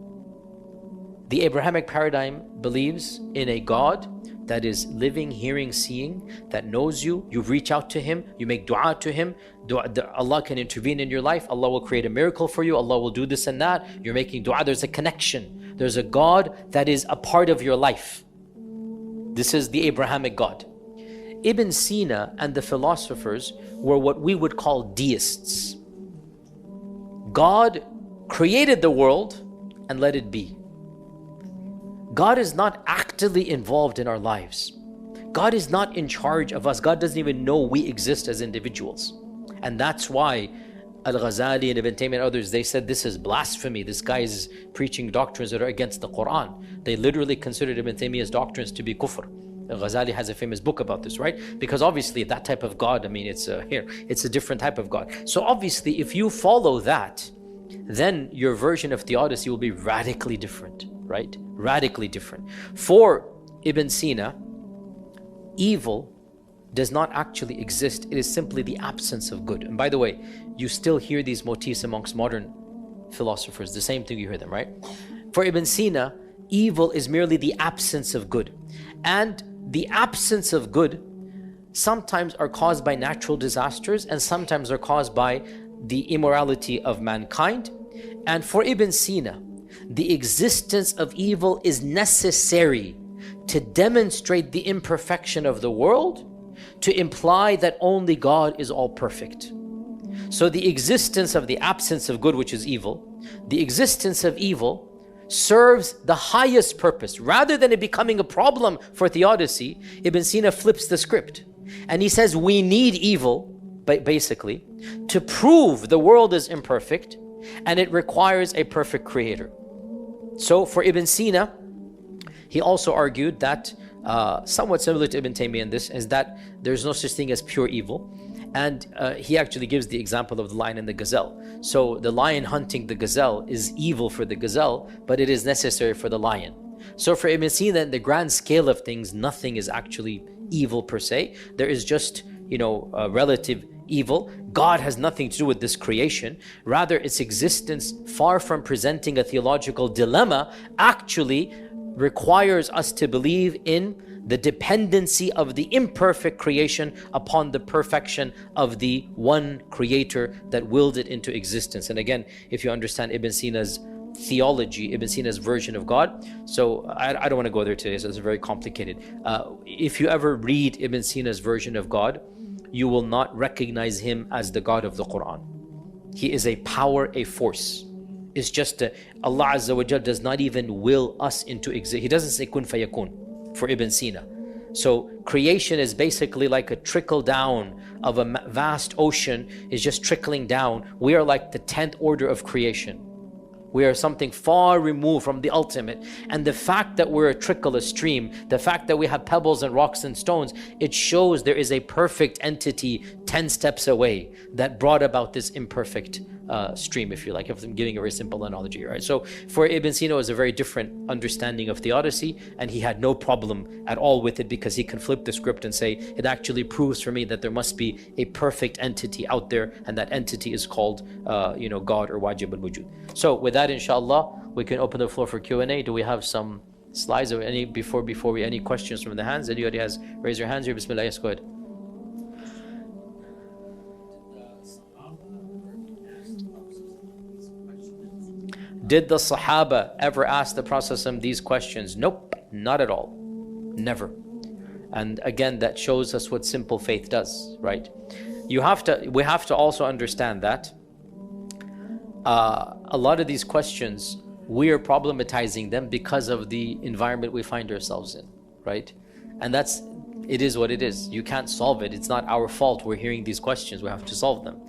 The Abrahamic paradigm believes in a God that is living, hearing, seeing, that knows you. You reach out to Him, you make dua to Him. Allah can intervene in your life. Allah will create a miracle for you. Allah will do this and that. You're making dua. There's a connection. There's a God that is a part of your life. This is the Abrahamic God. Ibn Sina and the philosophers were what we would call deists. God created the world and let it be. God is not actively involved in our lives. God is not in charge of us. God doesn't even know we exist as individuals. And that's why Al-Ghazali and Ibn Taymiyyah and others, they said this is blasphemy. This guy is preaching doctrines that are against the Quran. They literally considered Ibn Taymiyyah's doctrines to be kufr. Al-Ghazali has a famous book about this, right? Because obviously that type of God, I mean, it's a different type of God. So obviously if you follow that, then your version of theodicy will be radically different, right? Radically different. For Ibn Sina, evil does not actually exist. It is simply the absence of good. And by the way, you still hear these motifs amongst modern philosophers. The same thing, you hear them, right? For Ibn Sina, evil is merely the absence of good. And the absence of good sometimes are caused by natural disasters and sometimes are caused by the immorality of mankind. And for Ibn Sina, the existence of evil is necessary to demonstrate the imperfection of the world, to imply that only God is all perfect. So the existence of the absence of good, which is evil, the existence of evil serves the highest purpose. Rather than it becoming a problem for theodicy, Ibn Sina flips the script. And he says we need evil, basically, to prove the world is imperfect and it requires a perfect creator. So for Ibn Sina, he also argued that, somewhat similar to Ibn Taymiyyah in this, is that there's no such thing as pure evil. And he actually gives the example of the lion and the gazelle. So the lion hunting the gazelle is evil for the gazelle, but it is necessary for the lion. So for Ibn Sina, in the grand scale of things, nothing is actually evil per se. There is just, relative evil. God has nothing to do with this creation. Rather, its existence, far from presenting a theological dilemma, actually requires us to believe in the dependency of the imperfect creation upon the perfection of the one creator that willed it into existence. And again, if you understand Ibn Sina's theology, Ibn Sina's version of God, so I don't want to go there today, so it's very complicated. If you ever read Ibn Sina's version of God, you will not recognize him as the God of the Quran. He is a power, a force. It's just Allah Azza wa Jal does not even will us into existence. He doesn't say kun fayakun for Ibn Sina. So creation is basically like a trickle down of a vast ocean, is just trickling down. We are like the 10th order of creation. We are something far removed from the ultimate. And the fact that we're a trickle, a stream, the fact that we have pebbles and rocks and stones, it shows there is a perfect entity 10 steps away that brought about this imperfect stream, if you like, if I'm giving a very simple analogy, right? So for Ibn Sina, it was a very different understanding of theodicy, and he had no problem at all with it, because he can flip the script and say, it actually proves for me that there must be a perfect entity out there, and that entity is called, God or Wajib al-Wujud. So with that, inshallah, we can open the floor for Q&A. Do we have some slides or any any questions from the hands? Anybody has raise your hands here? Bismillah. Yes, go ahead. Did the Sahaba ever ask the Prophet these questions? Nope, not at all. Never. And again, that shows us what simple faith does, right? We have to also understand that a lot of these questions, we are problematizing them because of the environment we find ourselves in, right? And it is what it is. You can't solve it. It's not our fault we're hearing these questions. We have to solve them.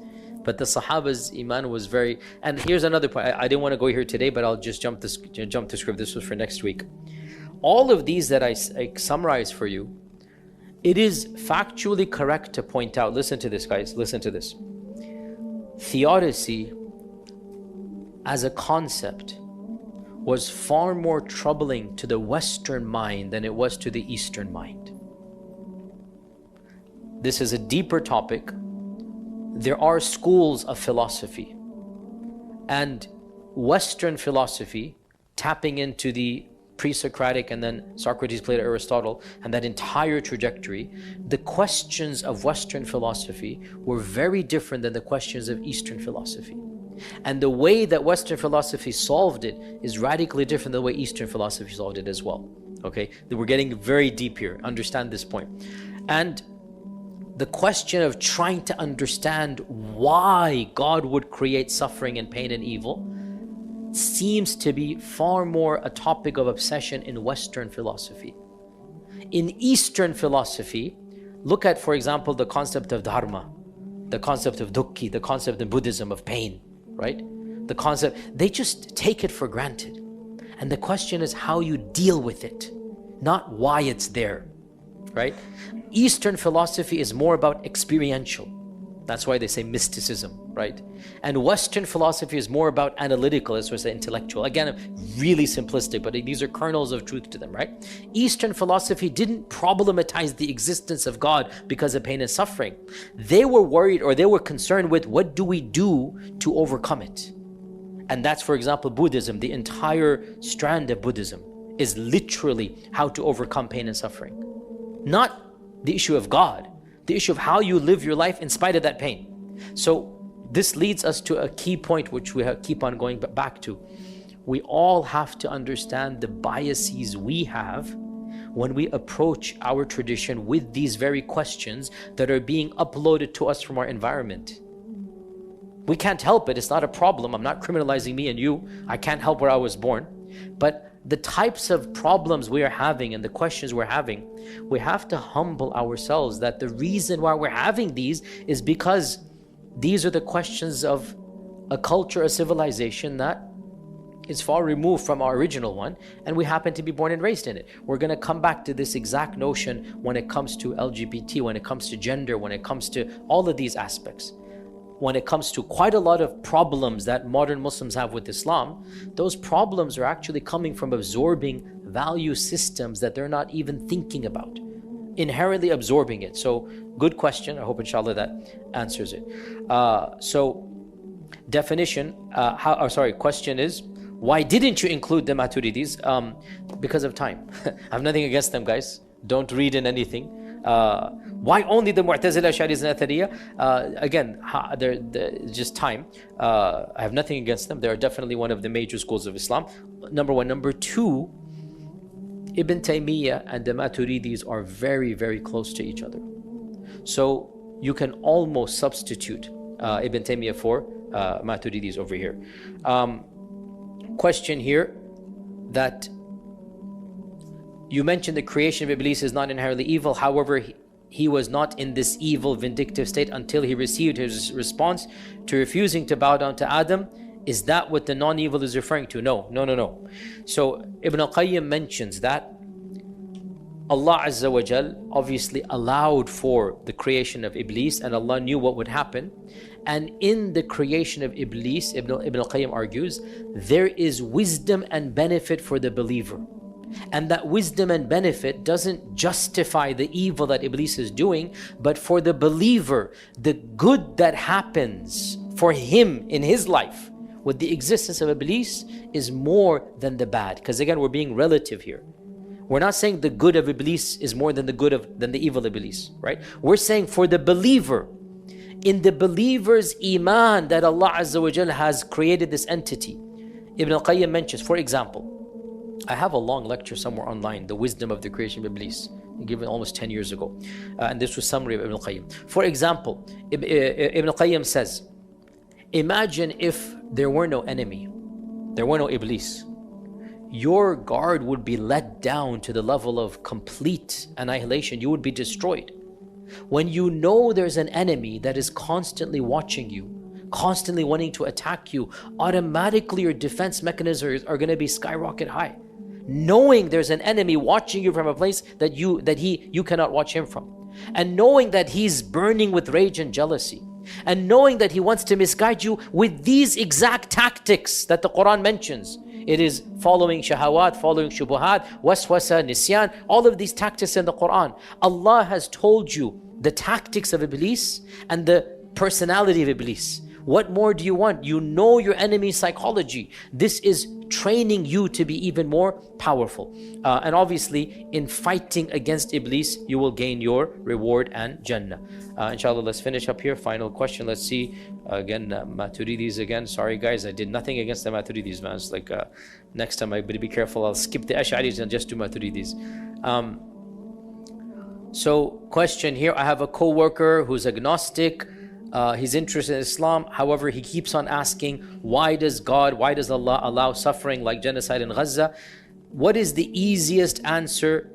But the Sahaba's iman was very... And here's another point. I didn't want to go here today, but I'll just jump the script. This was for next week. All of these that I summarize for you, it is factually correct to point out. Listen to this, guys. Listen to this. Theodicy as a concept was far more troubling to the Western mind than it was to the Eastern mind. This is a deeper topic. There are schools of philosophy, and Western philosophy, tapping into the pre-Socratic, and then Socrates, Plato, Aristotle, and that entire trajectory, the questions of Western philosophy were very different than the questions of Eastern philosophy. And the way that Western philosophy solved it is radically different than the way Eastern philosophy solved it as well. Okay, we're getting very deep here. Understand this point. And the question of trying to understand why God would create suffering and pain and evil seems to be far more a topic of obsession in Western philosophy. In Eastern philosophy, look at, for example, the concept of dharma, the concept of dukkhi, the concept in Buddhism of pain, right? The concept, they just take it for granted. And the question is how you deal with it, not why it's there, right? Eastern philosophy is more about experiential. That's why they say mysticism, right? And Western philosophy is more about analytical, as we say, intellectual. Again, really simplistic, but these are kernels of truth to them, right? Eastern philosophy didn't problematize the existence of God because of pain and suffering. They were worried, or they were concerned with, what do we do to overcome it? And that's, for example, Buddhism. The entire strand of Buddhism is literally how to overcome pain and suffering. Not the issue of God, the issue of how you live your life in spite of that pain. So this leads us to a key point which we keep on going back to. We all have to understand the biases we have when we approach our tradition with these very questions that are being uploaded to us from our environment. We can't help it. It's not a problem. I'm not criminalizing me and you. I can't help where I was born. But the types of problems we are having and the questions we're having, we have to humble ourselves that the reason why we're having these is because these are the questions of a culture, a civilization that is far removed from our original one, and we happen to be born and raised in it. We're going to come back to this exact notion when it comes to LGBT, when it comes to gender, when it comes to all of these aspects. When it comes to quite a lot of problems that modern Muslims have with Islam, those problems are actually coming from absorbing value systems that they're not even thinking about, inherently absorbing it. So good question. I hope inshallah that answers it. So definition, question is, why didn't you include the Maturidis? Because of time. I have nothing against them, guys. Don't read in anything. Why only the Mu'tazila, Ash'aris and Athariya? Again, just time. I have nothing against them. They are definitely one of the major schools of Islam. Number one. Number two, Ibn Taymiyyah and the Maturidis are very, very close to each other. So you can almost substitute Ibn Taymiyyah for Maturidis over here. Question here, that you mentioned the creation of Iblis is not inherently evil. However, he was not in this evil, vindictive state until he received his response to refusing to bow down to Adam. Is that what the non-evil is referring to? No. So Ibn al-Qayyim mentions that Allah Azza wa Jal obviously allowed for the creation of Iblis, and Allah knew what would happen. And in the creation of Iblis, Ibn al-Qayyim argues, there is wisdom and benefit for the believer. And that wisdom and benefit doesn't justify the evil that Iblis is doing, but for the believer, the good that happens for him in his life with the existence of Iblis is more than the bad. Because again, we're being relative here. We're not saying the good of Iblis is more than the evil of Iblis, right? We're saying for the believer, in the believer's iman, that Allah Azza wa Jal has created this entity. Ibn al-Qayyim mentions, for example, I have a long lecture somewhere online, The Wisdom of the Creation of Iblis, given almost 10 years ago. And this was summary of Ibn al-Qayyim. For example, Ibn al-Qayyim says, imagine if there were no enemy, there were no Iblis. Your guard would be let down to the level of complete annihilation. You would be destroyed. When you know there's an enemy that is constantly watching you, constantly wanting to attack you, automatically your defense mechanisms are going to be skyrocket high. Knowing there's an enemy watching you from a place that you cannot watch him from, and knowing that he's burning with rage and jealousy, and knowing that he wants to misguide you with these exact tactics that the Quran mentions. It is following shahawat, following shubuhat, waswasa, nisyan, all of these tactics in the Quran. Allah has told you the tactics of Iblis and the personality of Iblis. What more do you want? You know your enemy's psychology. This is training you to be even more powerful. And obviously, in fighting against Iblis, you will gain your reward and Jannah. Inshallah, let's finish up here. Final question. Let's see. Again, Maturidis again. Sorry guys, I did nothing against the Maturidis, man. It's like next time I better be careful. I'll skip the Ash'aris and just do Maturidis. So question here. I have a co-worker who's agnostic. He's interested in Islam. However, he keeps on asking, why does Allah allow suffering like genocide in Gaza? What is the easiest answer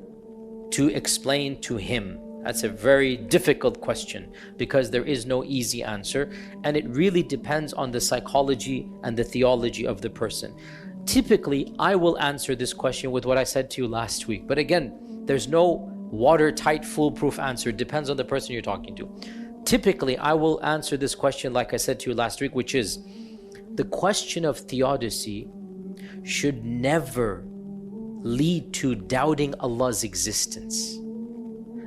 to explain to him? That's a very difficult question, because there is no easy answer, and it really depends on the psychology and the theology of the person. Typically, I will answer this question with what I said to you last week. But again, there's no watertight, foolproof answer. It depends on the person you're talking to. Typically, I will answer this question like I said to you last week, which is, the question of theodicy should never lead to doubting Allah's existence.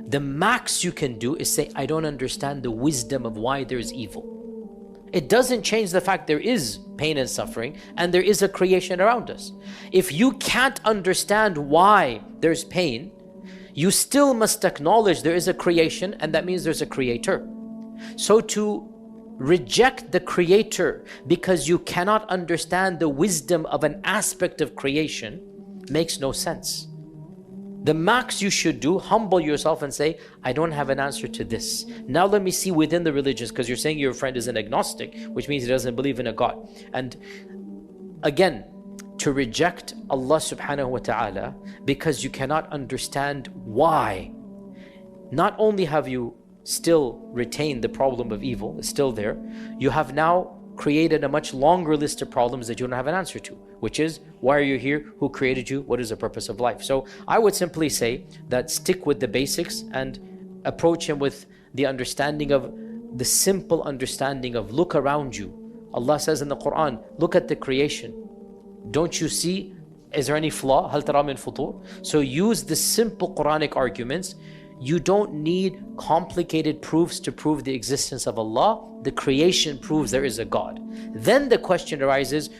The max you can do is say, I don't understand the wisdom of why there's evil. It doesn't change the fact there is pain and suffering, and there is a creation around us. If you can't understand why there's pain, you still must acknowledge there is a creation, and that means there's a creator. So to reject the creator because you cannot understand the wisdom of an aspect of creation makes no sense. The max you should do, humble yourself and say, I don't have an answer to this. Now let me see within the religions, because you're saying your friend is an agnostic, which means he doesn't believe in a God. And again, to reject Allah subhanahu wa ta'ala because you cannot understand why, not only have you still retained the problem of evil, it's still there, you have now created a much longer list of problems that you don't have an answer to, which is, why are you here? Who created you? What is the purpose of life? So I would simply say that stick with the basics and approach him with the understanding of, the simple understanding of, look around you. Allah says in the Quran, look at the creation. Don't you see? Is there any flaw? هل ترى من فطور? So use the simple Quranic arguments. You don't need complicated proofs to prove the existence of Allah. The creation proves there is a God. Then the question arises,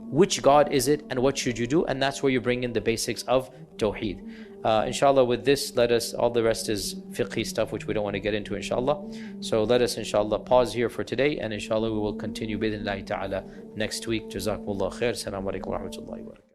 which God is it and what should you do? And that's where you bring in the basics of Tawheed. Inshallah, with this, all the rest is fiqhi stuff which we don't want to get into, inshallah. So let us, inshallah, pause here for today, and inshallah we will continue bidhnillahi ta'ala next week. Jazakumullah khair. Assalamu alaikum wa rahmatullahi wa barakatuh.